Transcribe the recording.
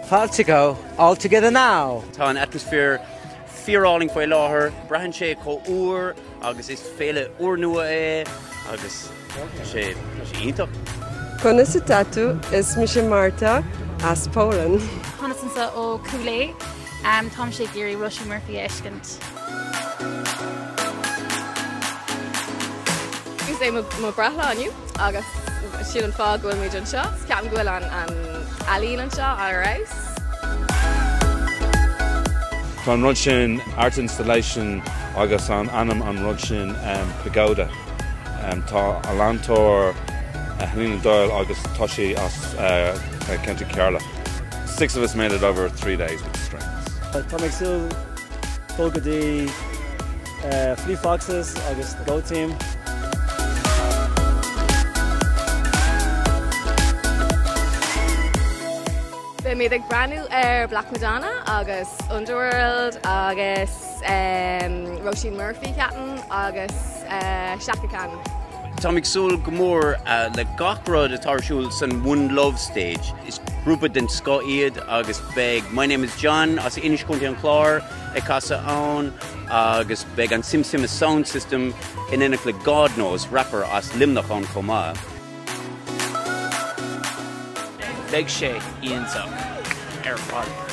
Faltico, all together now. Tá an atmosphere fíoráling foioi láthair, breathann sé có uair agus is féile uair nua é agus sé iontach. Conna sa tatu is mi sé Marta as Poland. Constanza ó Cooley, Tom sé géirí Roisin Murphy éiscint. Gus é mo brathla aniu agus siad an fág gofuil muid an seo, ceapan gofuil an alíonn an seo ar reis. Tá an rud sin art installation agus an anam an rud sin pagoda. Tá a landtóir Helena Doyle agus Toshi as County Kerala. 6 of us made it over 3 days with strengths. Tá ag siúil fógadí Fleet Foxes agus Go Team. Bé míad ag breanú ar Black Madonna agus Underworld agus Roisin Murphy ceapan agus Shaka Khan. Tá ag súil go mór le gach rud atá siúil san One Love stage. Is grúpa den Scó iad agus beg My Name is John as Inish County an Clár ag casa ann agus beg an Sim Sim sound system in inach le God Knows rapper as limnach an comá. Beg sé ionach ar fád.